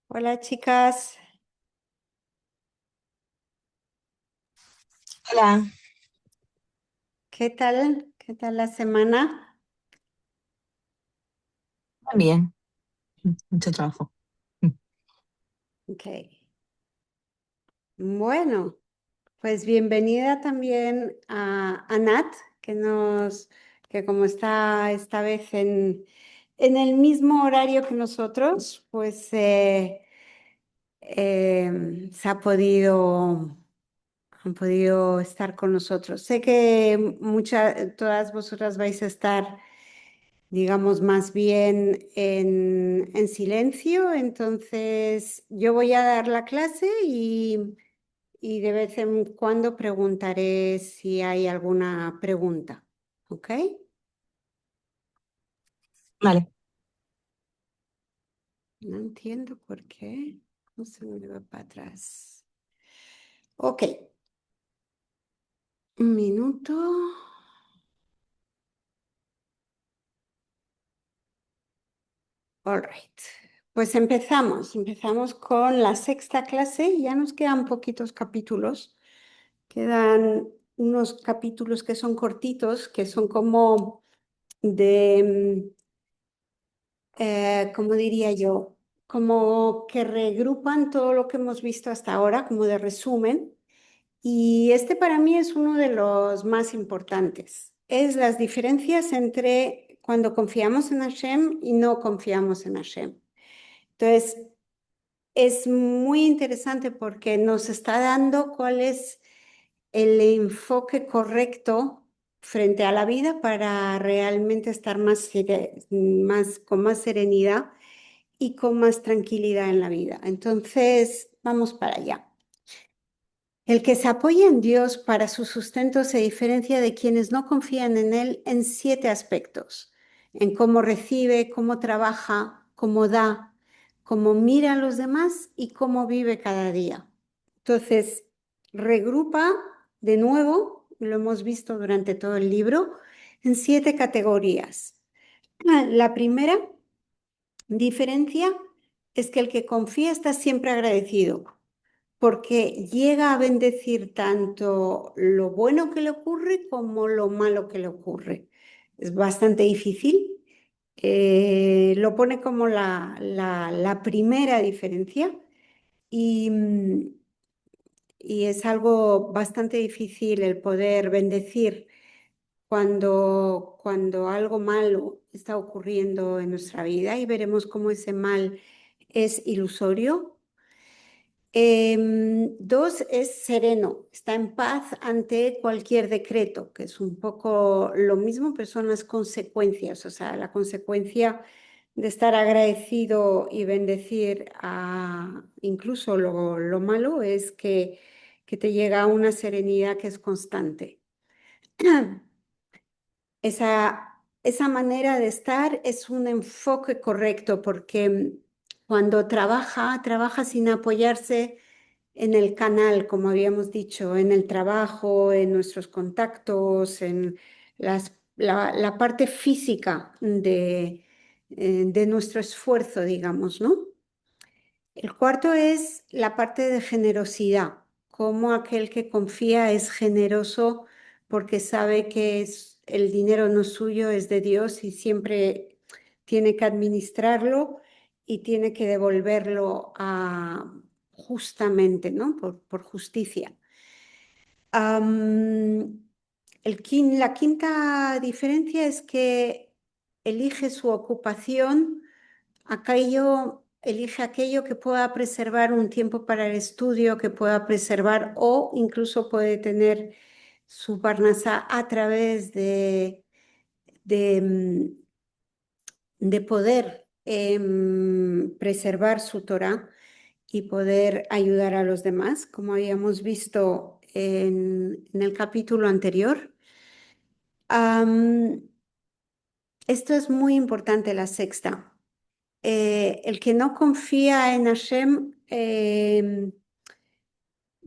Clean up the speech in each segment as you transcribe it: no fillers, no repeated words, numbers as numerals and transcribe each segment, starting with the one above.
Hola chicas, Hola, ¿qué tal? ¿Qué tal la semana? bien, mucho trabajo. Ok. Bueno, pues bienvenida también a Nat, que que como está esta vez en el mismo horario que nosotros, pues se ha han podido estar con nosotros. Sé que todas vosotras vais a estar, digamos, más bien en silencio. Entonces, yo voy a dar la clase y de vez en cuando preguntaré si hay alguna pregunta. ¿Ok? Vale, No entiendo por qué. No se me va para atrás. Ok, un minuto. All right. Pues empezamos con la sexta clase. Ya nos quedan poquitos capítulos. Quedan unos capítulos que son cortitos, que son como de, ¿cómo diría yo? Como que regrupan todo lo que hemos visto hasta ahora, como de resumen. Y este para mí es uno de los más importantes. Es las diferencias entre cuando confiamos en Hashem y no confiamos en Hashem. Entonces, es muy interesante porque nos está dando cuál es el enfoque correcto frente a la vida para realmente estar con más serenidad y con más tranquilidad en la vida. Entonces, vamos para allá. El que se apoya en Dios para su sustento se diferencia de quienes no confían en Él en 7 aspectos: en cómo recibe, cómo trabaja, cómo da, cómo mira a los demás y cómo vive cada día. Entonces, regrupa de nuevo, lo hemos visto durante todo el libro, en 7 categorías. La primera diferencia es que el que confía está siempre agradecido porque llega a bendecir tanto lo bueno que le ocurre como lo malo que le ocurre. Es bastante difícil. Lo pone como la primera diferencia y, y es algo bastante difícil el poder bendecir cuando algo malo está ocurriendo en nuestra vida, y veremos cómo ese mal es ilusorio. Dos, es sereno, está en paz ante cualquier decreto, que es un poco lo mismo, pero son las consecuencias, o sea, la consecuencia de estar agradecido y bendecir incluso lo malo es que te llega una serenidad que es constante. Esa manera de estar es un enfoque correcto porque cuando trabaja sin apoyarse en el canal, como habíamos dicho, en el trabajo, en nuestros contactos, en la parte física de nuestro esfuerzo, digamos, ¿no? El cuarto es la parte de generosidad, cómo aquel que confía es generoso porque sabe que el dinero no es suyo, es de Dios y siempre tiene que administrarlo y tiene que devolverlo justamente, ¿no? Por justicia. La quinta diferencia es que elige su ocupación, elige aquello que pueda preservar un tiempo para el estudio, que pueda preservar o incluso puede tener su parnasá a través de, de poder preservar su Torah y poder ayudar a los demás, como habíamos visto en el capítulo anterior. Am, Esto es muy importante, la sexta. El que no confía en Hashem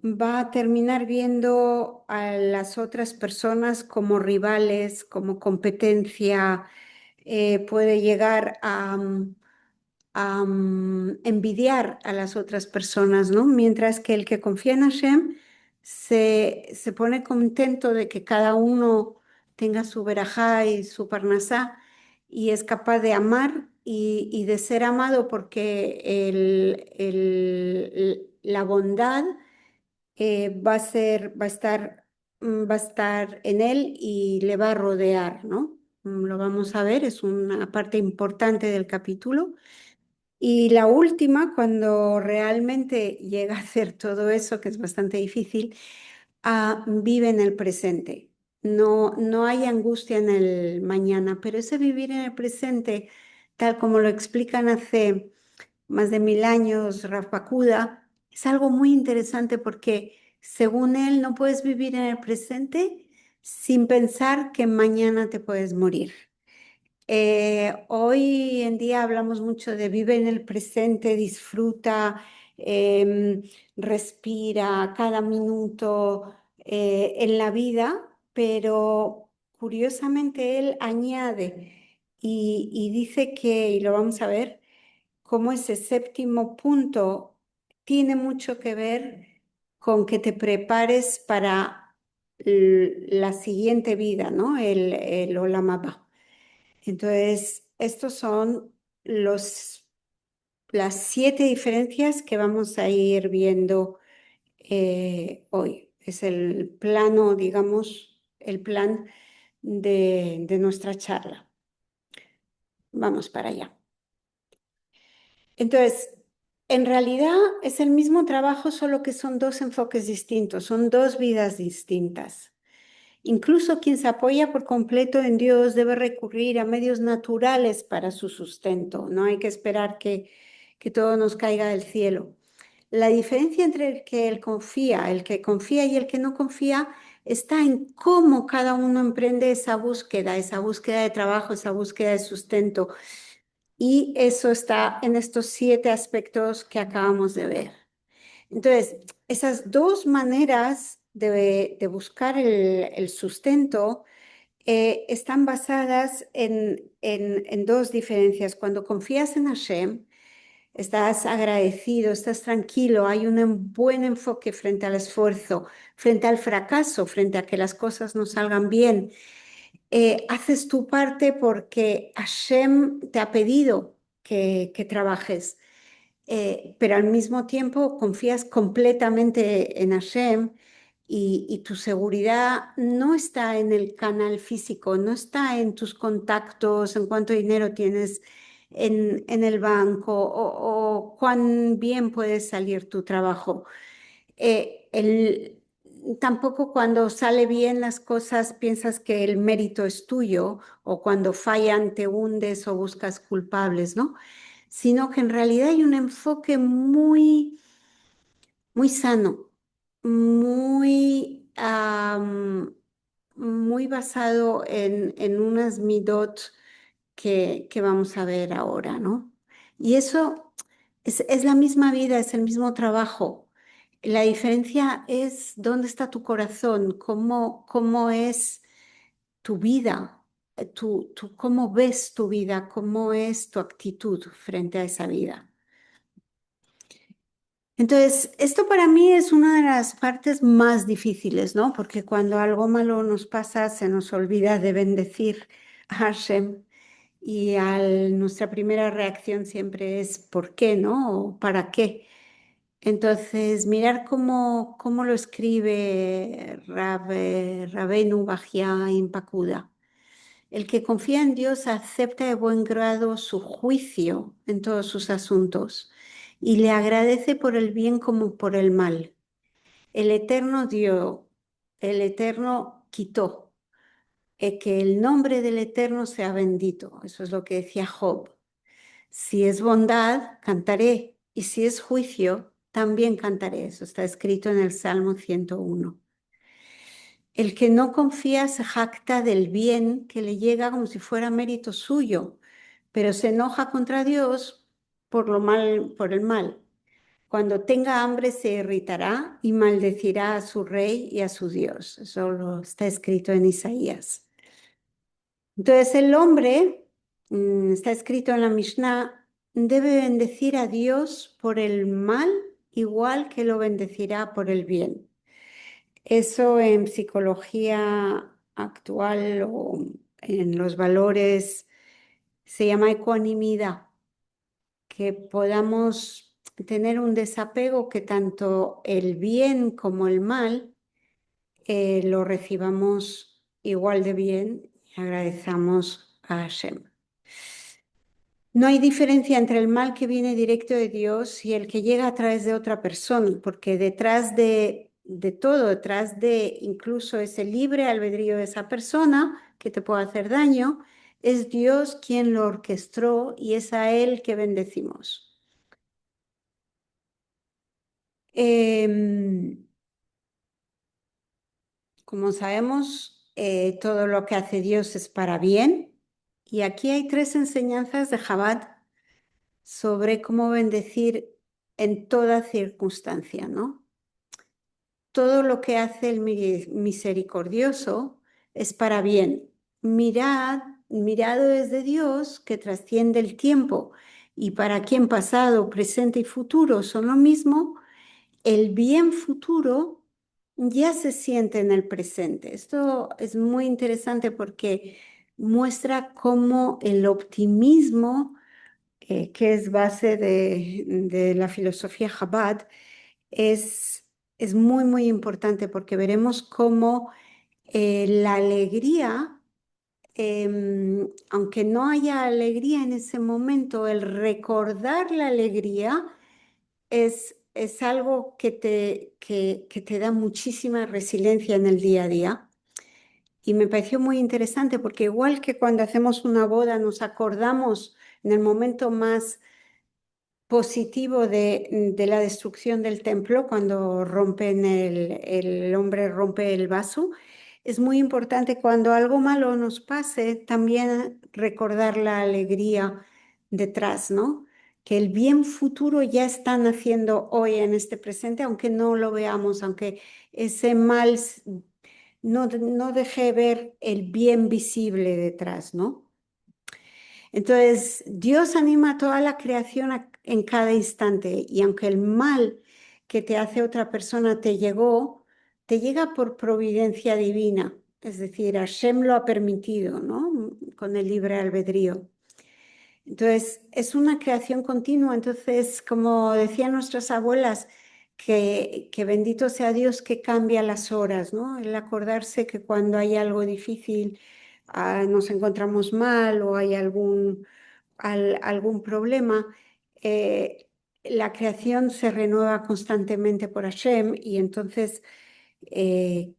va a terminar viendo a las otras personas como rivales, como competencia, puede llegar envidiar a las otras personas, ¿no? Mientras que el que confía en Hashem se pone contento de que cada uno tenga su verajá y su parnasá y es capaz de amar y de ser amado porque la bondad va a estar en él y le va a rodear, ¿no? Lo vamos a ver, es una parte importante del capítulo. Y la última, cuando realmente llega a hacer todo eso, que es bastante difícil, vive en el presente. No, no hay angustia en el mañana, pero ese vivir en el presente, tal como lo explican hace más de 1000 años Rav Bakuda, es algo muy interesante porque según él no puedes vivir en el presente sin pensar que mañana te puedes morir. Hoy en día hablamos mucho de vive en el presente, disfruta, em, respira cada minuto en la vida, pero curiosamente él añade y dice que, y lo vamos a ver, cómo ese séptimo punto tiene mucho que ver con que te prepares para la siguiente vida, ¿no? El Olam Abba. Entonces, estos son las 7 diferencias que vamos a ir viendo hoy. Es el plano, digamos, el plan de nuestra charla. Vamos para allá. Entonces, en realidad es el mismo trabajo, solo que son dos enfoques distintos, son dos vidas distintas. Incluso quien se apoya por completo en Dios debe recurrir a medios naturales para su sustento. No hay que esperar que todo nos caiga del cielo. La diferencia entre el que confía y el que no confía, está en cómo cada uno emprende esa búsqueda de trabajo, esa búsqueda de sustento. Y eso está en estos 7 aspectos que acabamos de ver. Entonces, esas dos maneras de buscar el sustento están basadas en dos diferencias. Cuando confías en Hashem, estás agradecido, estás tranquilo, hay un buen enfoque frente al esfuerzo, frente al fracaso, frente a que las cosas no salgan bien. Haces tu parte porque Hashem te ha pedido que trabajes, pero al mismo tiempo confías completamente en Hashem y tu seguridad no está en el canal físico, no está en tus contactos, en cuánto dinero tienes en el banco o cuán bien puede salir tu trabajo. Tampoco cuando sale bien las cosas piensas que el mérito es tuyo o cuando fallan te hundes o buscas culpables, ¿no? Sino que en realidad hay un enfoque muy, muy sano, muy, muy basado en unas midot que vamos a ver ahora, ¿no? Y eso es la misma vida, es el mismo trabajo. La diferencia es dónde está tu corazón, cómo es tu vida, cómo ves tu vida, cómo es tu actitud frente a esa vida. Entonces, esto para mí es una de las partes más difíciles, ¿no? Porque cuando algo malo nos pasa, se nos olvida de bendecir a Hashem y nuestra primera reacción siempre es ¿por qué, no? ¿O para qué? Entonces, mirar cómo lo escribe Rabbeinu Bajia Impacuda. El que confía en Dios acepta de buen grado su juicio en todos sus asuntos y le agradece por el bien como por el mal. El Eterno dio, el Eterno quitó, que el nombre del Eterno sea bendito. Eso es lo que decía Job. Si es bondad, cantaré, y si es juicio, también cantaré. Eso está escrito en el Salmo 101. El que no confía se jacta del bien que le llega como si fuera mérito suyo, pero se enoja contra Dios por el mal. Cuando tenga hambre se irritará y maldecirá a su rey y a su Dios. Está escrito en Isaías. Entonces el hombre, está escrito en la Mishnah, debe bendecir a Dios por el mal igual que lo bendecirá por el bien. Eso en psicología actual o en los valores se llama ecuanimidad, que podamos tener un desapego que tanto el bien como el mal lo recibamos igual de bien y agradezcamos a Hashem. No hay diferencia entre el mal que viene directo de Dios y el que llega a través de otra persona, porque detrás de todo, detrás de incluso ese libre albedrío de esa persona que te puede hacer daño, es Dios quien lo orquestó y es a Él que bendecimos. Em, Como sabemos, todo lo que hace Dios es para bien. Y aquí hay tres enseñanzas de Chabad sobre cómo bendecir en toda circunstancia, ¿no? Todo lo que hace el misericordioso es para bien. Mirado desde Dios que trasciende el tiempo y para quien pasado, presente y futuro son lo mismo, el bien futuro ya se siente en el presente. Esto es muy interesante porque muestra cómo el optimismo, que es base de la filosofía Chabad, es, es muy, muy importante porque veremos cómo la alegría, aunque no haya alegría en ese momento, el recordar la alegría es algo que te da muchísima resiliencia en el día a día. Y me pareció muy interesante porque igual que cuando hacemos una boda nos acordamos en el momento más positivo de la destrucción del templo, cuando rompen el hombre rompe el vaso, es muy importante cuando algo malo nos pase, también recordar la alegría detrás, ¿no? Que el bien futuro ya está naciendo hoy en este presente, aunque no lo veamos, aunque ese mal no deje ver el bien visible detrás, ¿no? Entonces, Dios anima a toda la creación en cada instante y aunque el mal que te hace otra persona te llega por providencia divina, es decir, Hashem lo ha permitido, ¿no? Con el libre albedrío. Entonces, es una creación continua. Entonces, como decían nuestras abuelas, que bendito sea Dios que cambia las horas, ¿no? El acordarse que cuando hay algo difícil, nos encontramos mal o hay algún problema, eh, la creación se renueva constantemente por Hashem y entonces eh,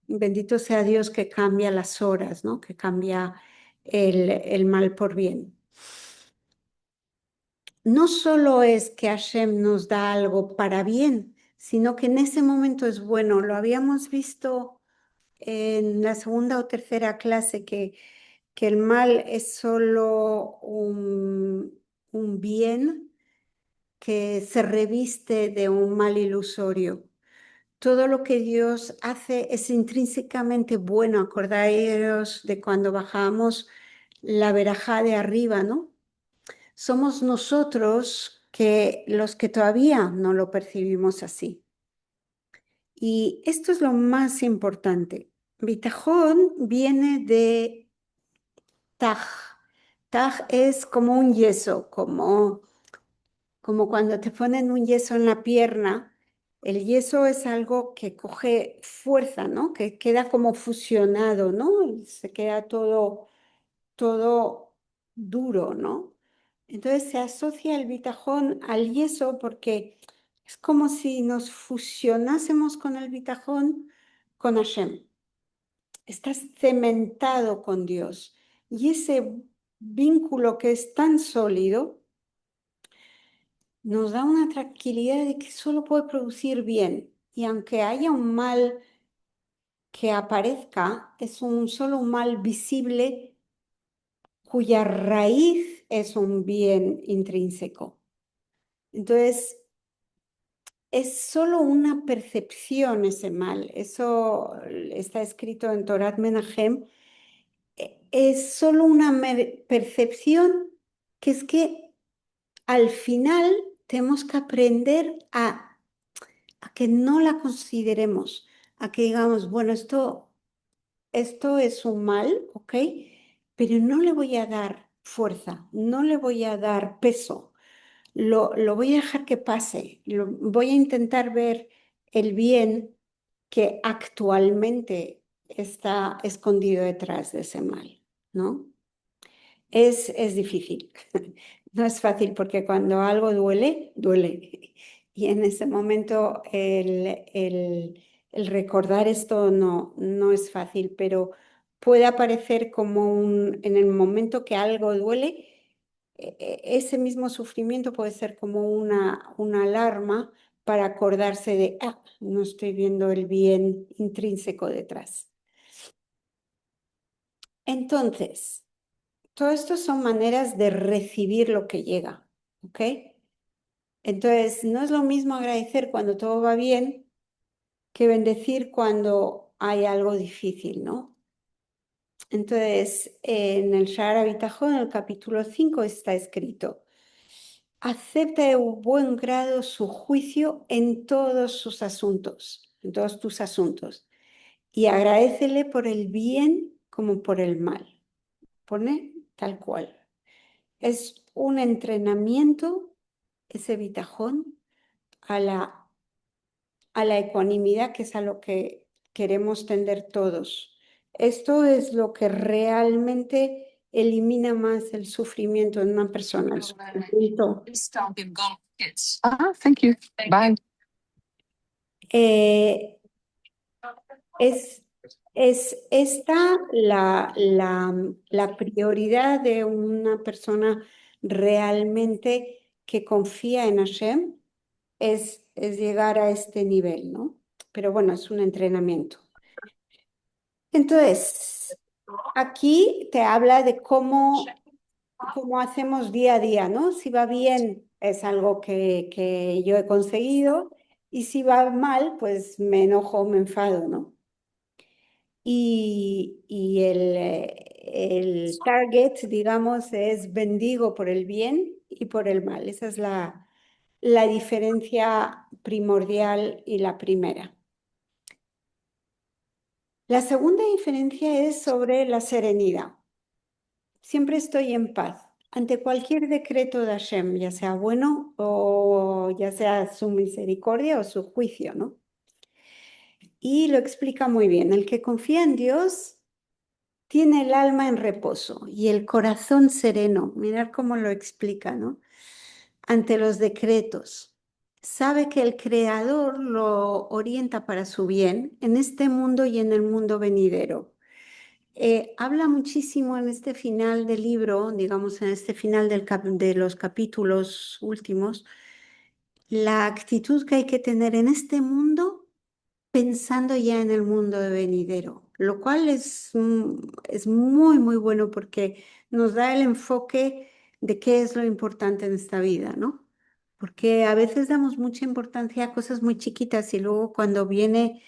bendito sea Dios que cambia las horas, ¿no? Que cambia el mal por bien. No solo es que Hashem nos da algo para bien, sino que en ese momento es bueno. Lo habíamos visto en la segunda o tercera clase que el mal es solo un bien que se reviste de un mal ilusorio. Todo lo que Dios hace es intrínsecamente bueno. Acordaros de cuando bajamos la verajá de arriba, ¿no? Somos nosotros que los que todavía no lo percibimos así. Y esto es lo más importante. Bitajón viene de taj. Taj es como un yeso, como cuando te ponen un yeso en la pierna. El yeso es algo que coge fuerza, ¿no? Que queda como fusionado, ¿no? Se queda todo duro, ¿no? Entonces se asocia el bitajón al yeso porque es como si nos fusionásemos con el bitajón con Hashem. Estás cementado con Dios. Y ese vínculo que es tan sólido nos da una tranquilidad de que solo puede producir bien. Y aunque haya un mal que aparezca, es solo un mal visible cuya raíz es un bien intrínseco. Entonces, es solo una percepción ese mal. Eso está escrito en Torat Menachem. Es solo una percepción que es que al final tenemos que aprender a que no la consideremos, a que digamos, bueno, esto es un mal, ¿ok? Pero no le voy a dar fuerza, no le voy a dar peso, lo voy a dejar que pase, voy a intentar ver el bien que actualmente está escondido detrás de ese mal, ¿no? Es difícil, no es fácil porque cuando algo duele, duele. Y en ese momento el recordar esto no es fácil, pero puede aparecer como en el momento que algo duele, ese mismo sufrimiento puede ser como una alarma para acordarse de, no estoy viendo el bien intrínseco detrás. Entonces, todo esto son maneras de recibir lo que llega, ¿ok? Entonces, no es lo mismo agradecer cuando todo va bien que bendecir cuando hay algo difícil, ¿no? Entonces, en el Shara Bitajón, en el capítulo 5, está escrito, acepta de buen grado su juicio en todos sus asuntos, en todos tus asuntos, y agradécele por el bien como por el mal. Pone tal cual. Es un entrenamiento, ese bitajón, a la ecuanimidad, que es a lo que queremos tender todos. Esto es lo que realmente elimina más el sufrimiento en una persona, el sufrimiento. Thank you. Bye. Eh, es, es esta la prioridad de una persona realmente que confía en Hashem, es llegar a este nivel, ¿no? Pero bueno, es un entrenamiento. Entonces, aquí te habla de cómo hacemos día a día, ¿no? Si va bien, es algo que yo he conseguido, y si va mal, pues me enojo, me enfado, ¿no? Y el target, digamos, es bendigo por el bien y por el mal. Esa es la diferencia primordial y la primera. La segunda diferencia es sobre la serenidad. Siempre estoy en paz ante cualquier decreto de Hashem, ya sea bueno o ya sea su misericordia o su juicio, ¿no? Y lo explica muy bien. El que confía en Dios tiene el alma en reposo y el corazón sereno. Mirar cómo lo explica, ¿no? Ante los decretos. Sabe que el Creador lo orienta para su bien en este mundo y en el mundo venidero. Habla muchísimo en este final del libro, digamos en este final de los capítulos últimos, la actitud que hay que tener en este mundo pensando ya en el mundo de venidero, lo cual es muy, muy bueno porque nos da el enfoque de qué es lo importante en esta vida, ¿no? Porque a veces damos mucha importancia a cosas muy chiquitas y luego cuando viene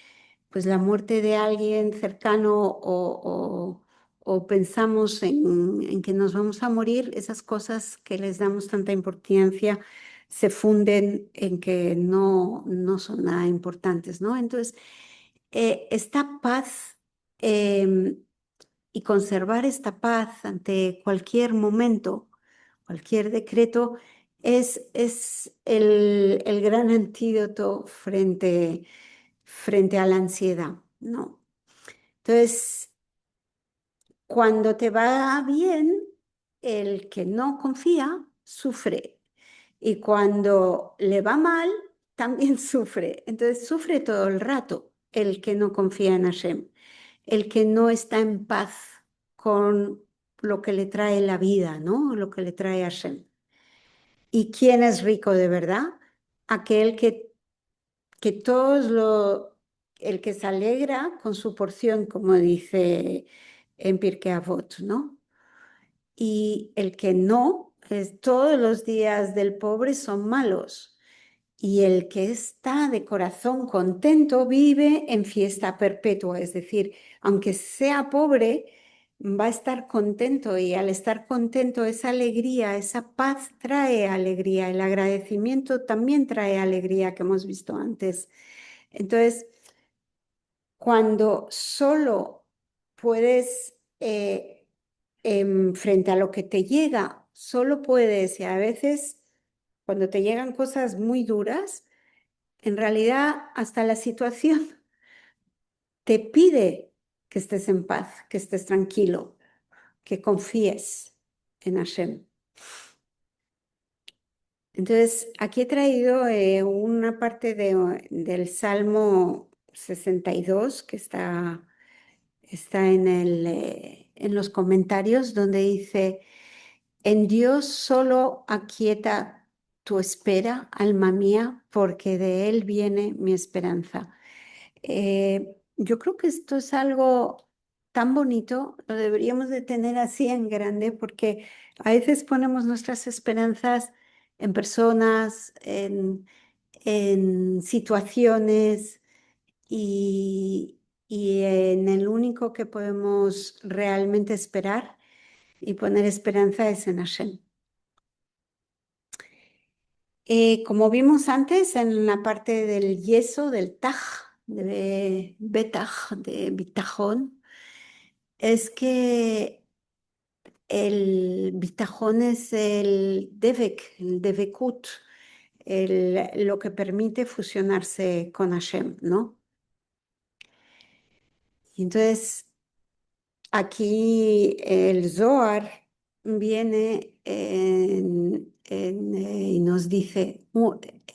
pues la muerte de alguien cercano o pensamos en que nos vamos a morir, esas cosas que les damos tanta importancia se funden en que no son nada importantes, ¿no? Entonces, esta paz em, y conservar esta paz ante cualquier momento, cualquier decreto, es el gran antídoto frente a la ansiedad, ¿no? Entonces, cuando te va bien, el que no confía sufre. Y cuando le va mal, también sufre. Entonces, sufre todo el rato el que no confía en Hashem, el que no está en paz con lo que le trae la vida, ¿no? Lo que le trae Hashem. ¿Y quién es rico de verdad? Aquel que el que se alegra con su porción, como dice en Pirkei Avot, ¿no? Y el que no, todos los días del pobre son malos. Y el que está de corazón contento vive en fiesta perpetua, es decir, aunque sea pobre, va a estar contento y al estar contento, esa alegría, esa paz trae alegría. El agradecimiento también trae alegría que hemos visto antes. Entonces, cuando solo puedes, frente a lo que te llega, solo puedes, y a veces cuando te llegan cosas muy duras, en realidad hasta la situación te pide que estés en paz, que estés tranquilo, que confíes en Hashem. Entonces, aquí he traído una parte del Salmo 62 que está en los comentarios donde dice, en Dios solo aquieta tu espera, alma mía, porque de Él viene mi esperanza. Yo creo que esto es algo tan bonito, lo deberíamos de tener así en grande, porque a veces ponemos nuestras esperanzas en personas, en situaciones y en el único que podemos realmente esperar y poner esperanza es en Hashem. Como vimos antes en la parte del yeso, del taj, de betaj, de bitajón, es que el bitajón es el devek, el devekut, lo que permite fusionarse con Hashem, ¿no? Y entonces aquí el Zohar viene y nos dice,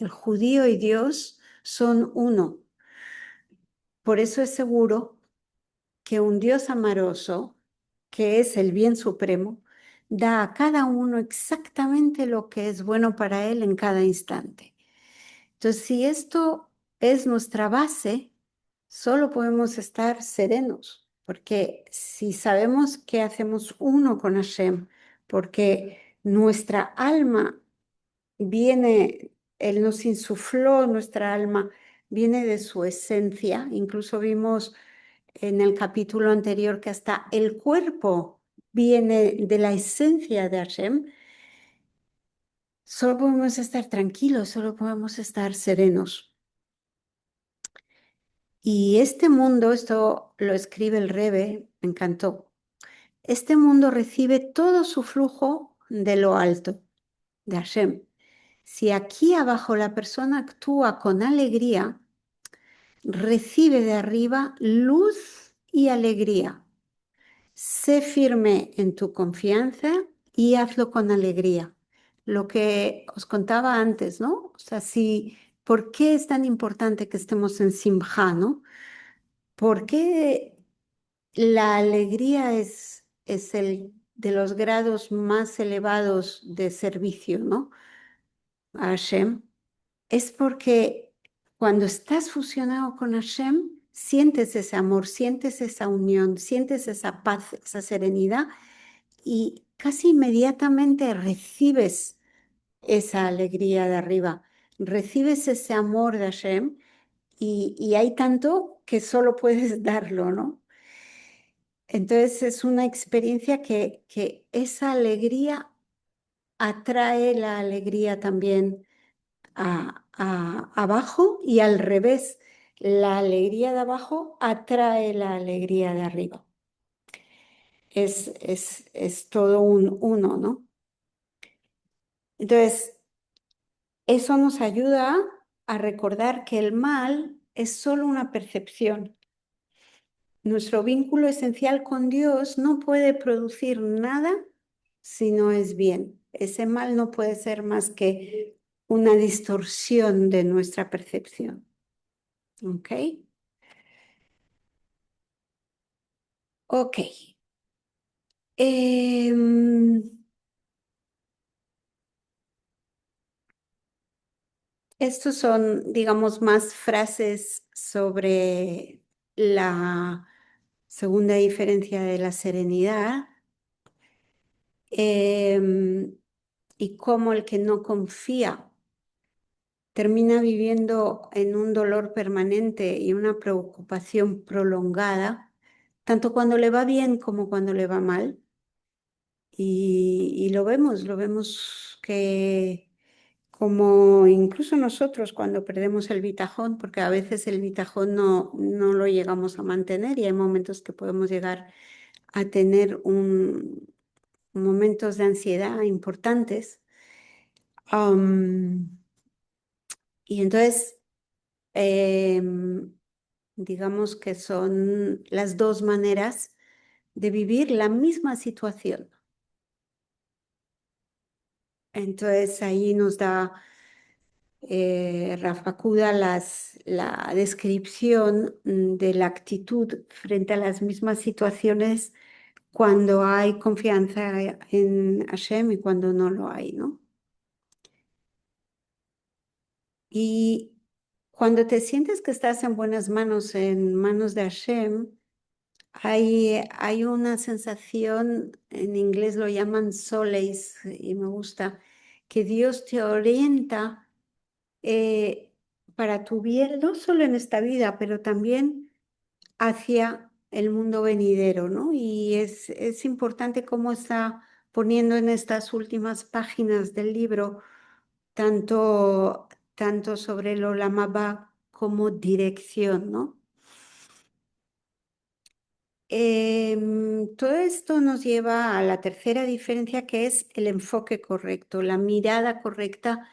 el judío y Dios son uno. Por eso es seguro que un Dios amoroso, que es el bien supremo, da a cada uno exactamente lo que es bueno para él en cada instante. Entonces, si esto es nuestra base, solo podemos estar serenos, porque si sabemos que hacemos uno con Hashem, porque nuestra alma viene, Él nos insufló nuestra alma, viene de su esencia, incluso vimos en el capítulo anterior que hasta el cuerpo viene de la esencia de Hashem, solo podemos estar tranquilos, solo podemos estar serenos. Y este mundo, esto lo escribe el Rebbe, me encantó, este mundo recibe todo su flujo de lo alto, de Hashem. Si aquí abajo la persona actúa con alegría, recibe de arriba luz y alegría. Sé firme en tu confianza y hazlo con alegría. Lo que os contaba antes, ¿no? O sea, ¿por qué es tan importante que estemos en Simja, ¿no? Porque la alegría es el de los grados más elevados de servicio, ¿no? A Hashem. Es porque cuando estás fusionado con Hashem, sientes ese amor, sientes esa unión, sientes esa paz, esa serenidad y casi inmediatamente recibes esa alegría de arriba, recibes ese amor de Hashem y hay tanto que solo puedes darlo, ¿no? Entonces es una experiencia que esa alegría atrae la alegría también abajo y al revés, la alegría de abajo atrae la alegría de arriba. Es todo un uno, ¿no? Entonces, eso nos ayuda a recordar que el mal es solo una percepción. Nuestro vínculo esencial con Dios no puede producir nada si no es bien. Ese mal no puede ser más que una distorsión de nuestra percepción. ¿Ok? Ok. Em, Estos son, digamos, más frases sobre la segunda diferencia de la serenidad y cómo el que no confía termina viviendo en un dolor permanente y una preocupación prolongada, tanto cuando le va bien como cuando le va mal. Y lo vemos que como incluso nosotros cuando perdemos el bitajón, porque a veces el bitajón no lo llegamos a mantener y hay momentos que podemos llegar a tener momentos de ansiedad importantes. Am, y entonces, em, digamos que son las dos maneras de vivir la misma situación. Entonces ahí nos da Rafa Kuda la descripción de la actitud frente a las mismas situaciones cuando hay confianza en Hashem y cuando no lo hay, ¿no? Y cuando te sientes que estás en manos de Hashem, hay una sensación, en inglés lo llaman solace, y me gusta, que Dios te orienta eh, para tu bien, no solo en esta vida, pero también hacia el mundo venidero, ¿no? Y es importante cómo está poniendo en estas últimas páginas del libro tanto sobre el Olam Abba como dirección, ¿no? Todo esto nos lleva a la tercera diferencia, que es el enfoque correcto, la mirada correcta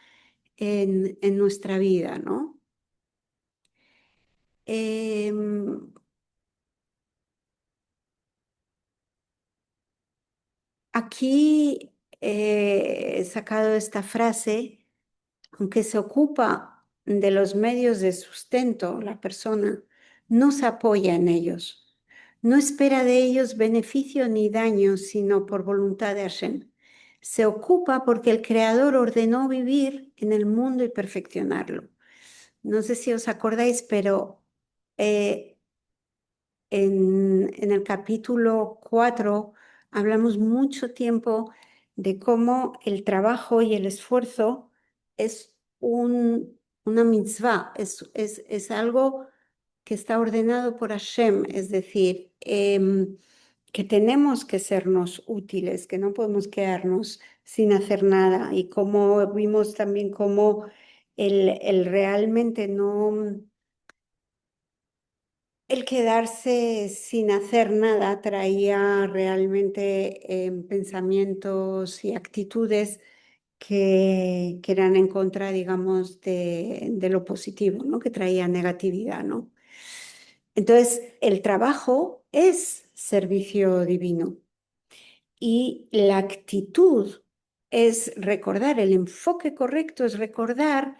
en nuestra vida, ¿no? Em, Aquí he sacado esta frase, aunque se ocupa de los medios de sustento, la persona no se apoya en ellos, no espera de ellos beneficio ni daño, sino por voluntad de Hashem. Se ocupa porque el Creador ordenó vivir en el mundo y perfeccionarlo. No sé si os acordáis, pero eh, en el capítulo 4 hablamos mucho tiempo de cómo el trabajo y el esfuerzo es una mitzvah, es algo que está ordenado por Hashem, es decir, que tenemos que sernos útiles, que no podemos quedarnos sin hacer nada. Y como vimos también cómo el realmente no el quedarse sin hacer nada traía realmente pensamientos y actitudes que eran en contra, digamos, de lo positivo, ¿no? Que traía negatividad, ¿no? Entonces, el trabajo es servicio divino y la actitud es recordar, el enfoque correcto es recordar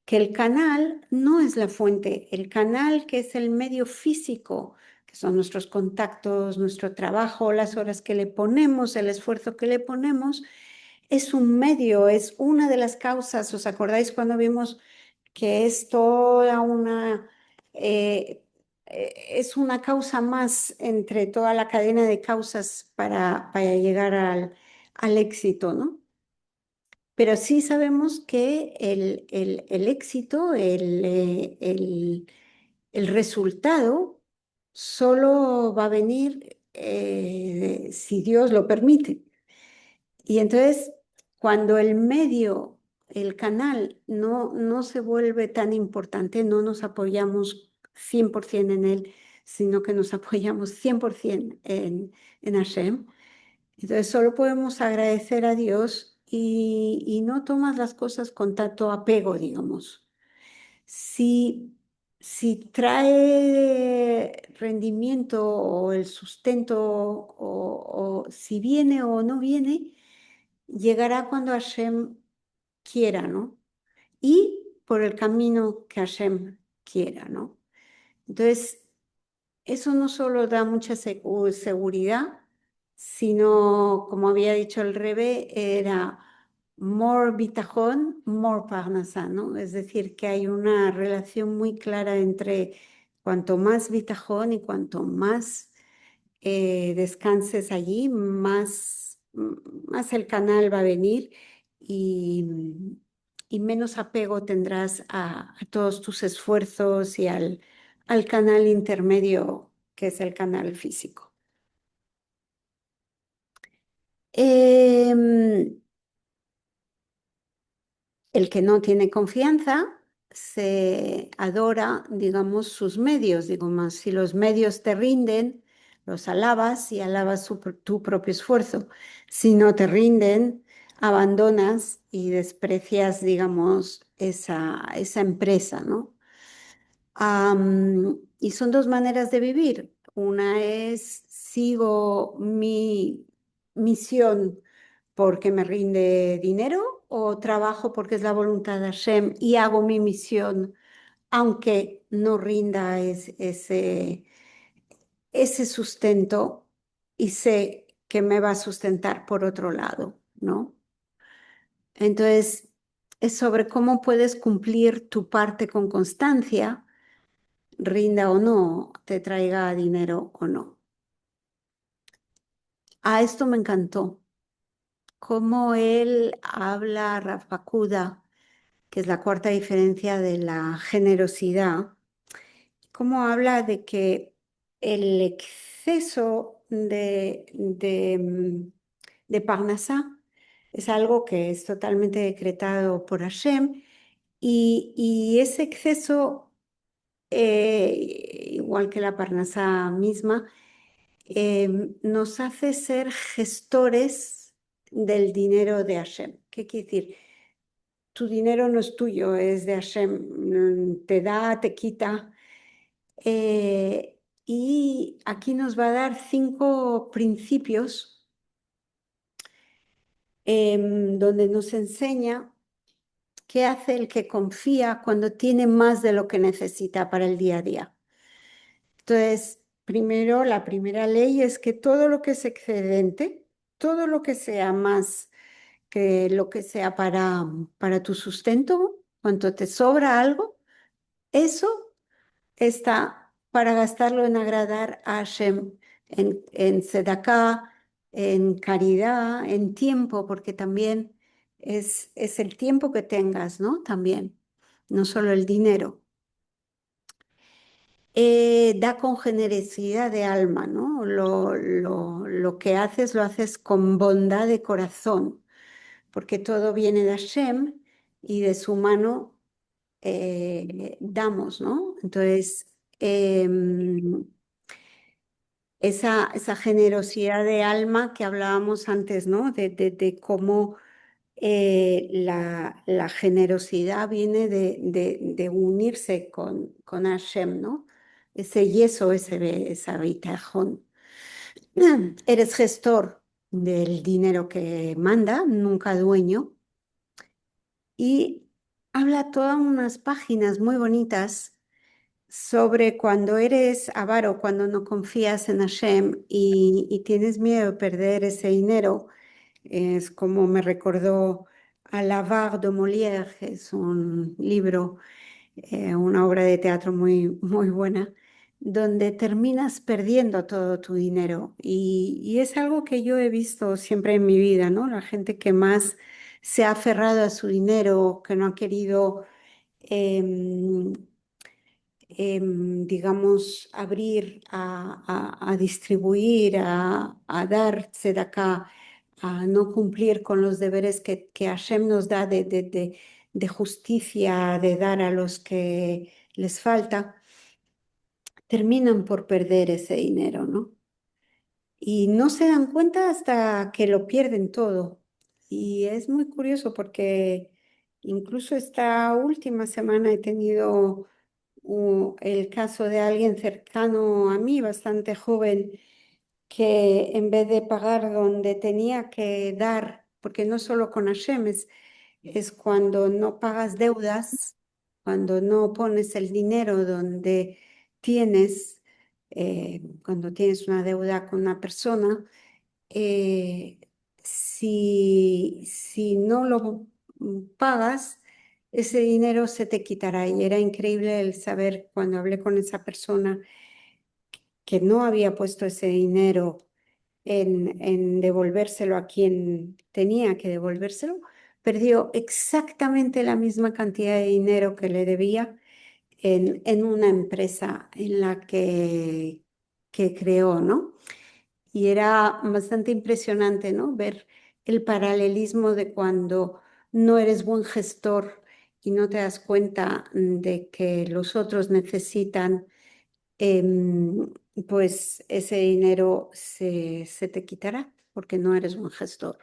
que el canal no es la fuente, el canal que es el medio físico, que son nuestros contactos, nuestro trabajo, las horas que le ponemos, el esfuerzo que le ponemos, es un medio, es una de las causas. ¿Os acordáis cuando vimos que es toda eh, es una causa más entre toda la cadena de causas para llegar al éxito, ¿no? Pero sí sabemos que el éxito, el resultado, solo va a venir si Dios lo permite. Y entonces, cuando el medio, el canal, no se vuelve tan importante, no nos apoyamos 100% en él, sino que nos apoyamos 100% en Hashem, entonces solo podemos agradecer a Dios y no tomas las cosas con tanto apego, digamos. Si, si trae rendimiento o el sustento o si viene o no viene, llegará cuando Hashem quiera, ¿no? Y por el camino que Hashem quiera, ¿no? Entonces, eso no solo da mucha seguridad, sino, como había dicho el Rebe, era more bitajón, more parnasá, ¿no? Es decir, que hay una relación muy clara entre cuanto más bitajón y cuanto más descanses allí, más el canal va a venir y menos apego tendrás a todos tus esfuerzos y al canal intermedio que es el canal físico. Em, el que no tiene confianza se adora, digamos, sus medios. Digo más, si los medios te rinden, los alabas y alabas tu propio esfuerzo. Si no te rinden, abandonas y desprecias, digamos, esa empresa, ¿no? Y son dos maneras de vivir. Una es sigo mi misión porque me rinde dinero o trabajo porque es la voluntad de Hashem y hago mi misión aunque no rinda ese sustento y sé que me va a sustentar por otro lado, ¿no? Entonces, es sobre cómo puedes cumplir tu parte con constancia, rinda o no, te traiga dinero o no. A esto me encantó, cómo él habla, Rafa Kook, que es la cuarta diferencia de la generosidad, cómo habla de que el exceso de Parnasá es algo que es totalmente decretado por Hashem y ese exceso, igual que la Parnasá misma, nos hace ser gestores del dinero de Hashem. ¿Qué quiere decir? Tu dinero no es tuyo, es de Hashem, te da, te quita. Y aquí nos va a dar 5 principios donde nos enseña qué hace el que confía cuando tiene más de lo que necesita para el día a día. Entonces, primero, la primera ley es que todo lo que es excedente, todo lo que sea más que lo que sea para tu sustento, cuando te sobra algo, eso está para gastarlo en agradar a Hashem, en tzedakah, en caridad, en tiempo, porque también es el tiempo que tengas, ¿no? También, no solo el dinero. Da con generosidad de alma, ¿no? Lo que haces, lo haces con bondad de corazón, porque todo viene de Hashem y de su mano damos, ¿no? Entonces, esa generosidad de alma que hablábamos antes, ¿no? De cómo la generosidad viene de unirse con Hashem, ¿no? Ese yeso, esa bitajón. Eres gestor del dinero que manda, nunca dueño, y habla todas unas páginas muy bonitas sobre cuando eres avaro, cuando no confías en Hashem y tienes miedo de perder ese dinero. Es como me recordó a L'Avare de Molière, es un libro, una obra de teatro muy, muy buena, donde terminas perdiendo todo tu dinero. Y es algo que yo he visto siempre en mi vida, ¿no? La gente que más se ha aferrado a su dinero, que no ha querido em, digamos, abrir a distribuir, a dar tzedakah, a no cumplir con los deberes que Hashem nos da de justicia, de dar a los que les falta, terminan por perder ese dinero, ¿no? Y no se dan cuenta hasta que lo pierden todo. Y es muy curioso porque incluso esta última semana he tenido el caso de alguien cercano a mí, bastante joven, que en vez de pagar donde tenía que dar, porque no solo con Hashem, es cuando no pagas deudas, cuando no pones el dinero donde tienes, cuando tienes una deuda con una persona, eh, si no lo pagas, ese dinero se te quitará. Y era increíble el saber cuando hablé con esa persona que no había puesto ese dinero en devolvérselo a quien tenía que devolvérselo, perdió exactamente la misma cantidad de dinero que le debía en una empresa en la que creó, ¿no? Y era bastante impresionante, ¿no? Ver el paralelismo de cuando no eres buen gestor y no te das cuenta de que los otros necesitan, em, pues ese dinero se te quitará porque no eres buen gestor.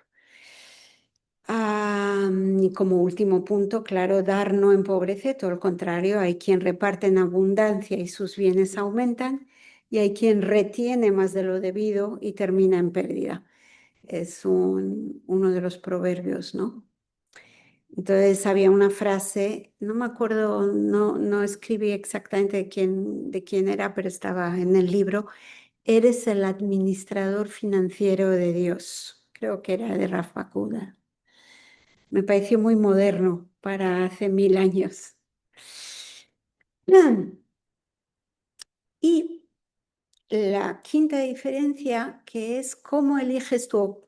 Y como último punto, claro, dar no empobrece, todo lo contrario, hay quien reparte en abundancia y sus bienes aumentan, y hay quien retiene más de lo debido y termina en pérdida. Es uno de los proverbios, ¿no? Entonces había una frase, no me acuerdo, no escribí exactamente de quién era, pero estaba en el libro: eres el administrador financiero de Dios. Creo que era de Rafa Koda. Me pareció muy moderno para hace 1000 años. Y la quinta diferencia, que es cómo eliges tu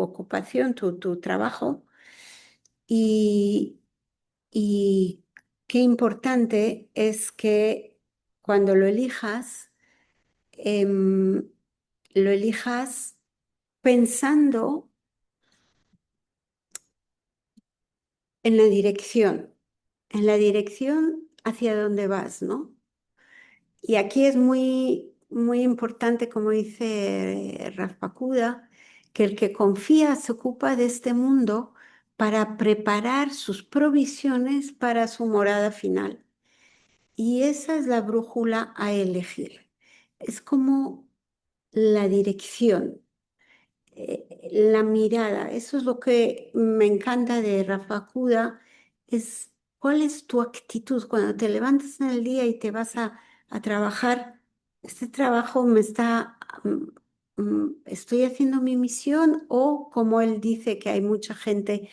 ocupación, tu trabajo, y, y qué importante es que cuando em, lo elijas pensando en la dirección hacia dónde vas, ¿no? Y aquí es muy, muy importante, como dice Rafa Koda, que el que confía se ocupa de este mundo para preparar sus provisiones para su morada final. Y esa es la brújula a elegir. Es como la dirección, la mirada. Eso es lo que me encanta de Rafa Koda, es cuál es tu actitud cuando te levantas en el día y te vas a trabajar. Este trabajo estoy haciendo mi misión, o como él dice que hay mucha gente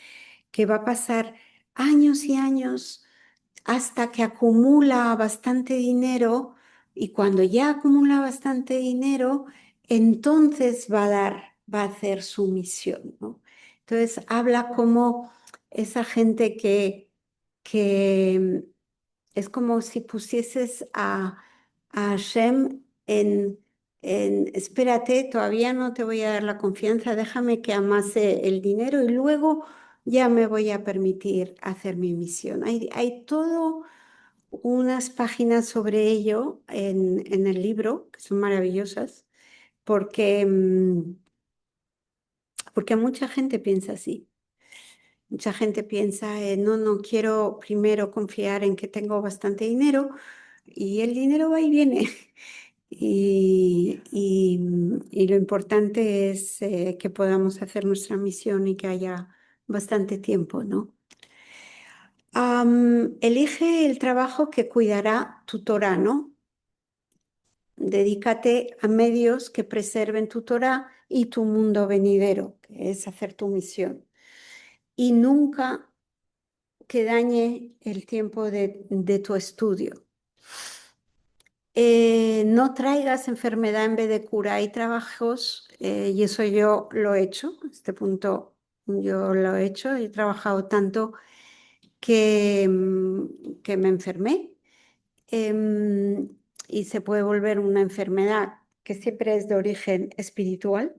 que va a pasar años y años hasta que acumula bastante dinero, y cuando ya acumula bastante dinero, entonces va a hacer su misión, ¿no? Entonces habla como esa gente que es como si pusieses a Hashem espérate, todavía no te voy a dar la confianza, déjame que amase el dinero y luego ya me voy a permitir hacer mi misión. Hay todo unas páginas sobre ello en el libro, que son maravillosas, porque, porque mucha gente piensa así. Mucha gente piensa, no quiero primero confiar en que tengo bastante dinero, y el dinero va y viene. Y lo importante es que podamos hacer nuestra misión y que haya bastante tiempo, ¿no? Elige el trabajo que cuidará tu Torah, ¿no? Dedícate a medios que preserven tu Torah y tu mundo venidero, que es hacer tu misión. Y nunca que dañe el tiempo de tu estudio. No traigas enfermedad en vez de cura. Hay trabajos, y eso yo lo he hecho, a este punto yo lo he hecho, he trabajado tanto que me enfermé, em, y se puede volver una enfermedad que siempre es de origen espiritual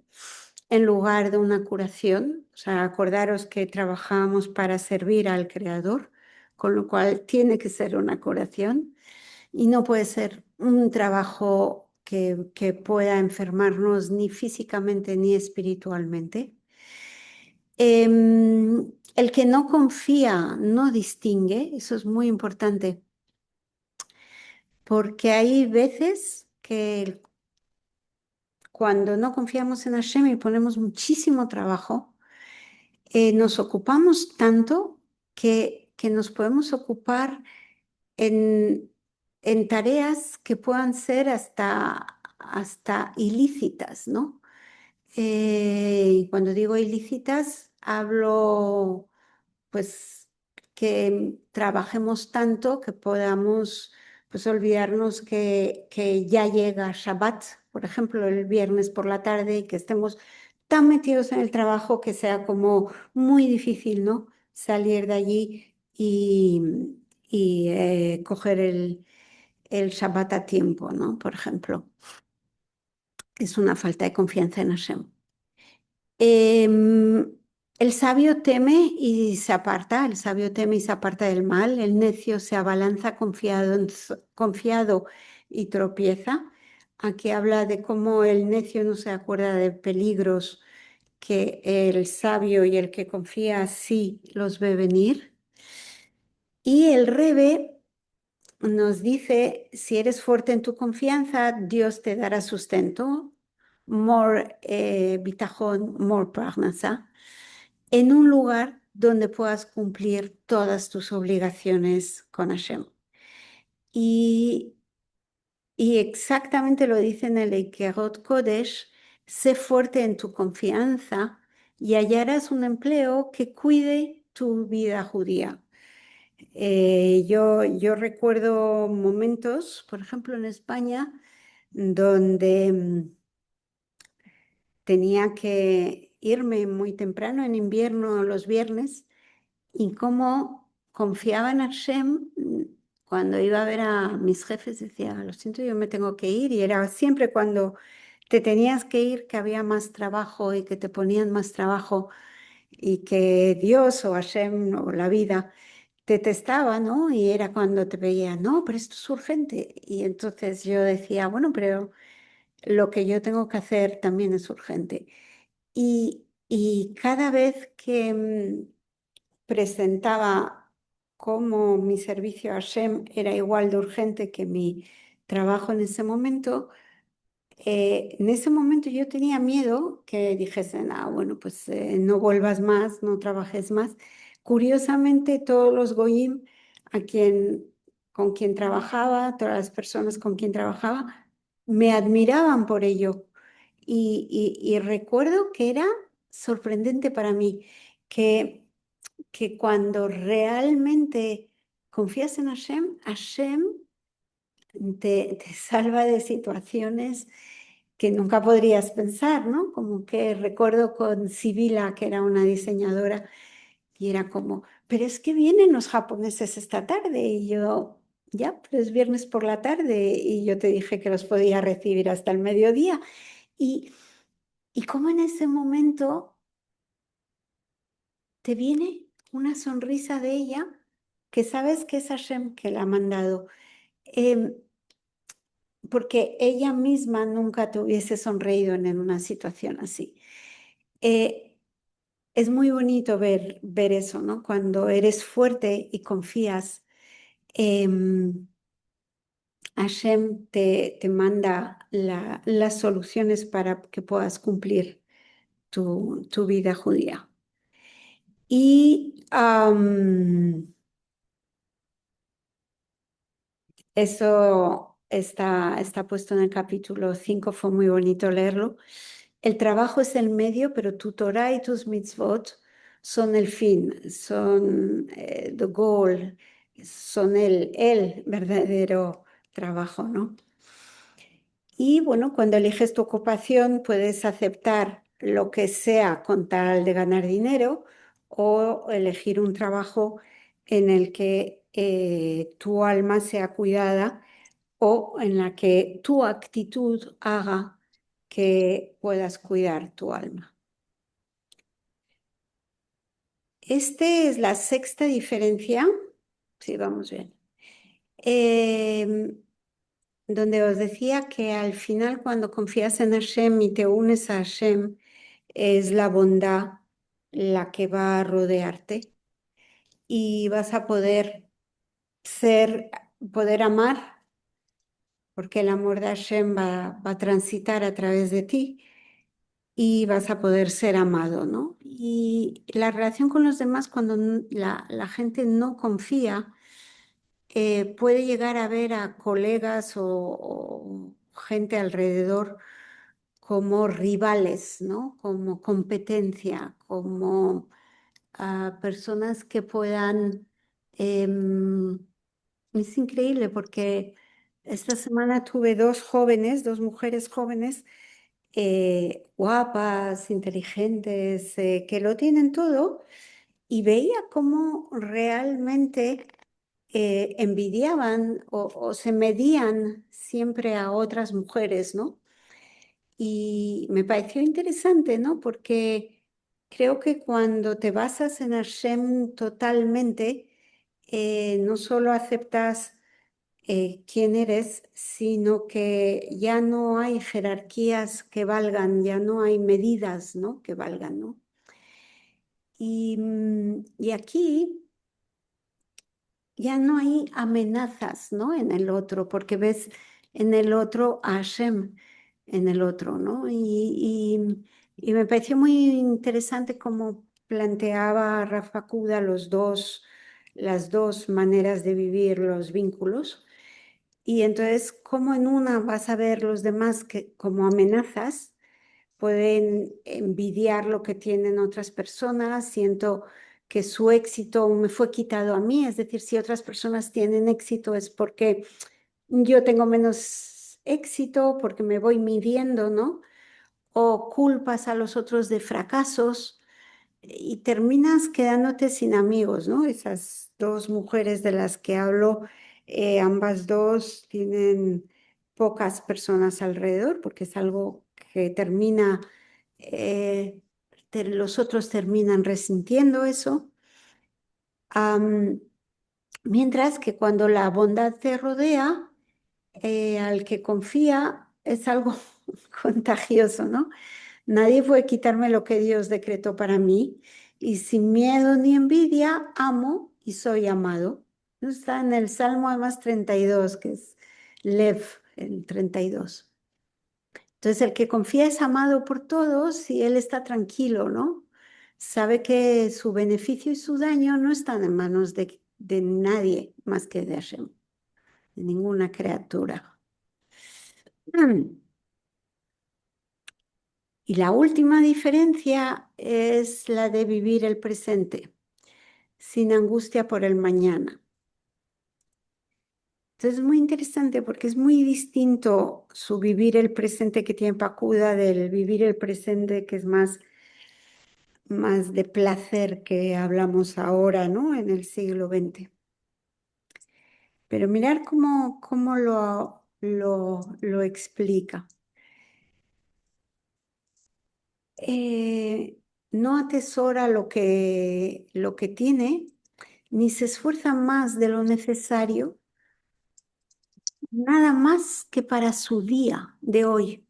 en lugar de una curación. O sea, acordaros que trabajamos para servir al Creador, con lo cual tiene que ser una curación y no puede ser un trabajo que pueda enfermarnos ni físicamente ni espiritualmente. El que no confía no distingue, eso es muy importante, porque hay veces que cuando no confiamos en Hashem y ponemos muchísimo trabajo, nos ocupamos tanto que nos podemos ocupar en, en tareas que puedan ser hasta ilícitas, ¿no? Y cuando digo ilícitas, hablo pues que trabajemos tanto que podamos pues olvidarnos que ya llega Shabbat, por ejemplo, el viernes por la tarde, y que estemos tan metidos en el trabajo que sea como muy difícil, ¿no? Salir de allí y coger el Shabbat a tiempo, ¿no? Por ejemplo. es una falta de confianza en Hashem. Em, el sabio teme y se aparta, el sabio teme y se aparta del mal, el necio se abalanza confiado, confiado y tropieza. Aquí habla de cómo el necio no se acuerda de peligros que el sabio y el que confía sí los ve venir. Y el Rebe nos dice, si eres fuerte en tu confianza, Dios te dará sustento, more bitajón, more parnasa, en un lugar donde puedas cumplir todas tus obligaciones con Hashem. Y, y exactamente lo dice en el Eikerot Kodesh, sé fuerte en tu confianza y hallarás un empleo que cuide tu vida judía. Yo recuerdo momentos, por ejemplo, en España, donde tenía que irme muy temprano en invierno los viernes y cómo confiaba en Hashem cuando iba a ver a mis jefes, decía, lo siento, yo me tengo que ir. Y era siempre cuando te tenías que ir que había más trabajo y que te ponían más trabajo y que Dios o Hashem o la vida te testaba, ¿no? Y era cuando te veía, no, pero esto es urgente. Y entonces yo decía, bueno, pero lo que yo tengo que hacer también es urgente. Y cada vez que presentaba cómo mi servicio a Hashem era igual de urgente que mi trabajo en ese momento yo tenía miedo que dijesen, ah, bueno, pues no vuelvas más, no trabajes más. Curiosamente, todos los goyim con quien trabajaba, todas las personas con quien trabajaba, me admiraban por ello. Y recuerdo que era sorprendente para mí que cuando realmente confías en Hashem, Hashem te salva de situaciones que nunca podrías pensar, ¿no? Como que recuerdo con Sibila, que era una diseñadora, y era como, pero es que vienen los japoneses esta tarde, y yo, ya, pero es viernes por la tarde, y yo te dije que los podía recibir hasta el mediodía, y, y como en ese momento te viene una sonrisa de ella, que sabes que es Hashem que la ha mandado. Em, Porque ella misma nunca te hubiese sonreído en una situación así. Eh, es muy bonito ver eso, ¿no? Cuando eres fuerte y confías, Hashem te manda las soluciones para que puedas cumplir tu vida judía. Y eso está puesto en el capítulo 5, fue muy bonito leerlo. El trabajo es el medio, pero tu Torah y tus mitzvot son el fin, son the goal, son el verdadero trabajo, ¿no? Y bueno, cuando eliges tu ocupación puedes aceptar lo que sea con tal de ganar dinero o elegir un trabajo en el que tu alma sea cuidada o en la que tu actitud haga que puedas cuidar tu alma. Esta es la sexta diferencia, sí, vamos bien, donde os decía que al final cuando confías en Hashem y te unes a Hashem, es la bondad la que va a rodearte y vas a poder amar, porque el amor de Hashem va a transitar a través de ti y vas a poder ser amado, ¿no? Y la relación con los demás, cuando la gente no confía, puede llegar a ver a colegas o gente alrededor como rivales, ¿no? Como competencia, como personas que puedan... em, es increíble porque esta semana tuve dos mujeres jóvenes guapas, inteligentes, que lo tienen todo, y veía cómo realmente envidiaban o se medían siempre a otras mujeres, ¿no? Y me pareció interesante, ¿no? Porque creo que cuando te basas en Hashem totalmente, no solo aceptas quién eres, sino que ya no hay jerarquías que valgan, ya no hay medidas, ¿no? Que valgan, ¿no? Y aquí ya no hay amenazas, ¿no? En el otro, porque ves en el otro a Hashem, en el otro, ¿no? Y me pareció muy interesante cómo planteaba Rafa Kuda las dos maneras de vivir los vínculos. Y entonces, cómo en una vas a ver los demás que, como amenazas, pueden envidiar lo que tienen otras personas, siento que su éxito me fue quitado a mí, es decir, si otras personas tienen éxito es porque yo tengo menos éxito, porque me voy midiendo, ¿no? O culpas a los otros de fracasos y terminas quedándote sin amigos, ¿no? Esas dos mujeres de las que hablo, ambas dos tienen pocas personas alrededor porque es algo que termina, eh, los otros terminan resintiendo eso. Am, Mientras que cuando la bondad te rodea, al que confía es algo contagioso, ¿no? Nadie puede quitarme lo que Dios decretó para mí y sin miedo ni envidia amo y soy amado. Eso está en el Salmo además 32, que es Lev, el 32. Entonces el que confía es amado por todos y él está tranquilo, ¿no? Sabe que su beneficio y su daño no están en manos de nadie más que de Hashem, de ninguna criatura. Y la última diferencia es la de vivir el presente, sin angustia por el mañana. Entonces es muy interesante porque es muy distinto su vivir el presente que tiene Pacuda del vivir el presente que es más de placer que hablamos ahora, ¿no? En el siglo XX. Pero mirar cómo lo explica. Eh, no atesora lo que tiene, ni se esfuerza más de lo necesario, nada más que para su día de hoy,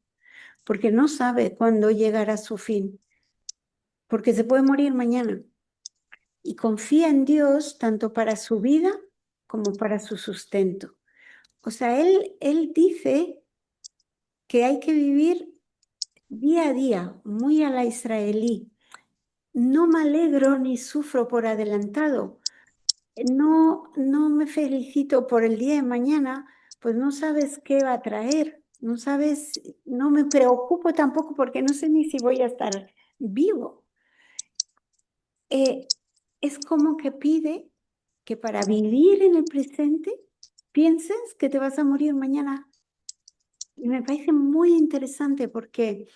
porque no sabe cuándo llegará su fin, porque se puede morir mañana. Y confía en Dios tanto para su vida como para su sustento. O sea, él dice que hay que vivir día a día, muy a la israelí. No me alegro ni sufro por adelantado. No me felicito por el día de mañana, pues no sabes qué va a traer, no sabes, no me preocupo tampoco porque no sé ni si voy a estar vivo. Es como que pide que para vivir en el presente pienses que te vas a morir mañana. Y me parece muy interesante porque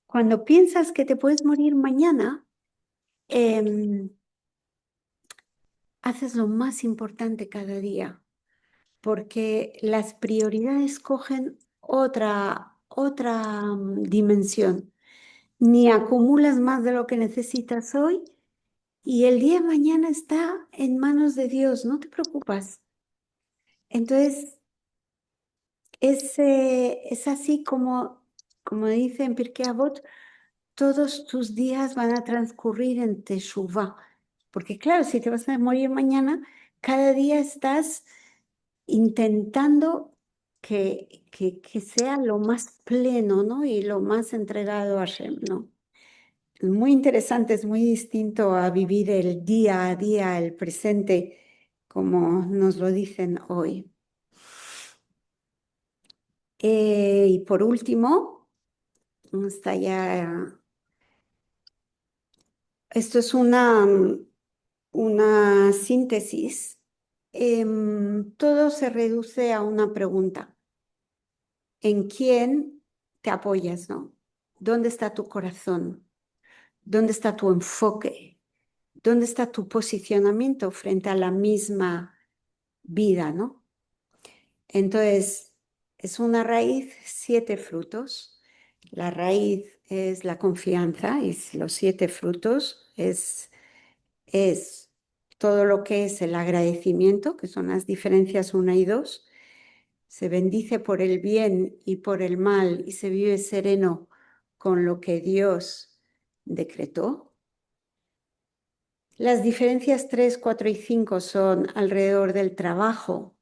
cuando piensas que te puedes morir mañana, haces lo más importante cada día. Porque las prioridades cogen otra dimensión. Ni acumulas más de lo que necesitas hoy y el día de mañana está en manos de Dios, no te preocupas. Entonces, es así como dice en Pirkei Avot, todos tus días van a transcurrir en Teshuvah. Porque claro, si te vas a morir mañana, cada día estás intentando que sea lo más pleno, ¿no? Y lo más entregado a Hashem, ¿no? Es muy interesante, es muy distinto a vivir el día a día, el presente, como nos lo dicen hoy. Y por último, está ya, esto es una síntesis. Todo se reduce a una pregunta. ¿En quién te apoyas, no? ¿Dónde está tu corazón? ¿Dónde está tu enfoque? ¿Dónde está tu posicionamiento frente a la misma vida, no? Entonces, es una raíz, 7 frutos. La raíz es la confianza y los 7 frutos es todo lo que es el agradecimiento, que son las diferencias 1 y 2. Se bendice por el bien y por el mal y se vive sereno con lo que Dios decretó. Las diferencias 3, 4 y 5 son alrededor del trabajo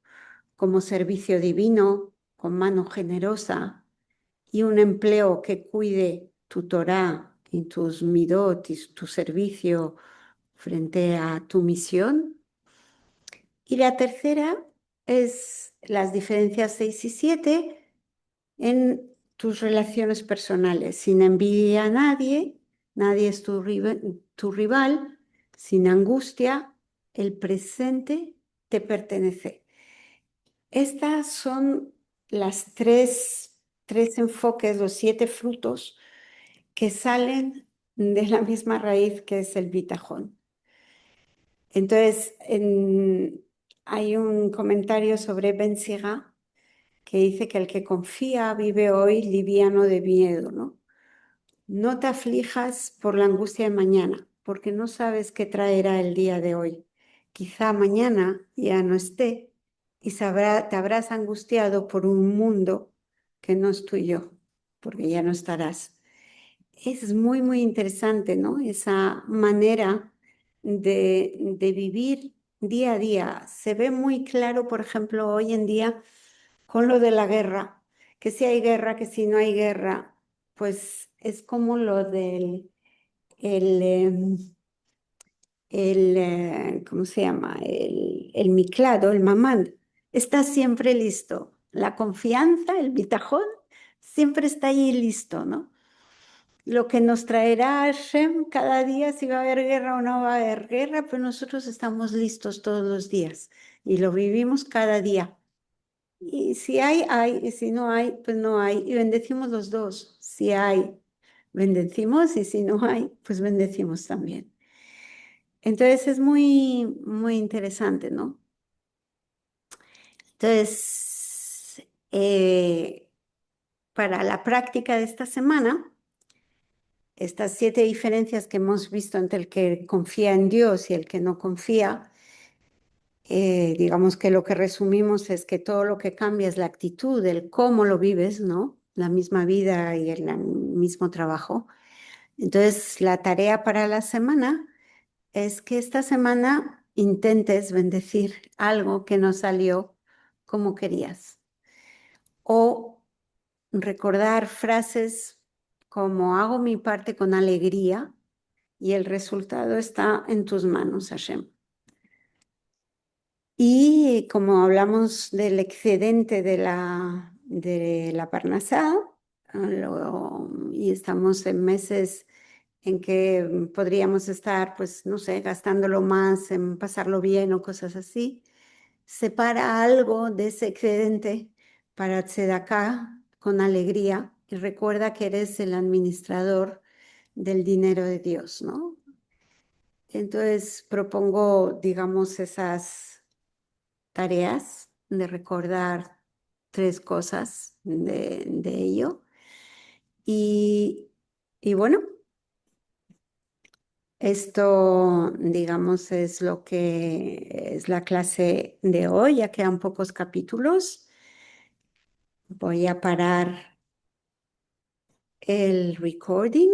como servicio divino, con mano generosa y un empleo que cuide tu Torah y tus midot y tu servicio frente a tu misión. Y la tercera es las diferencias 6 y 7 en tus relaciones personales, sin envidia a nadie, nadie es tu rival, sin angustia, el presente te pertenece. Estas son las tres enfoques, los 7 frutos que salen de la misma raíz que es el bitajón. Entonces, hay un comentario sobre Ben Sira que dice que el que confía vive hoy liviano de miedo, ¿no? No te aflijas por la angustia de mañana, porque no sabes qué traerá el día de hoy. Quizá mañana ya no esté y te habrás angustiado por un mundo que no es tuyo, porque ya no estarás. Es muy, muy interesante, ¿no? Esa manera de vivir día a día. Se ve muy claro, por ejemplo, hoy en día con lo de la guerra, que si hay guerra, que si no hay guerra, pues es como lo del el, ¿cómo se llama? El miclado, el mamán, está siempre listo. La confianza, el bitajón, siempre está ahí listo, ¿no? Lo que nos traerá Hashem cada día, si va a haber guerra o no va a haber guerra, pero nosotros estamos listos todos los días y lo vivimos cada día. Y si hay, hay, y si no hay, pues no hay. Y bendecimos los dos. Si hay, bendecimos, y si no hay, pues bendecimos también. Entonces es muy, muy interesante, ¿no? Entonces, para la práctica de esta semana, estas 7 diferencias que hemos visto entre el que confía en Dios y el que no confía, digamos que lo que resumimos es que todo lo que cambia es la actitud, el cómo lo vives, ¿no? La misma vida y el mismo trabajo. Entonces, la tarea para la semana es que esta semana intentes bendecir algo que no salió como querías. O recordar frases como hago mi parte con alegría y el resultado está en tus manos, Hashem. Y como hablamos del excedente de la Parnasá, y estamos en meses en que podríamos estar, pues, no sé, gastándolo más en pasarlo bien o cosas así, separa algo de ese excedente para tzedakah con alegría y recuerda que eres el administrador del dinero de Dios, ¿no? Entonces propongo, digamos, esas tareas de recordar 3 cosas de ello. Y bueno, esto, digamos, es lo que es la clase de hoy. Ya quedan pocos capítulos. Voy a parar el recording.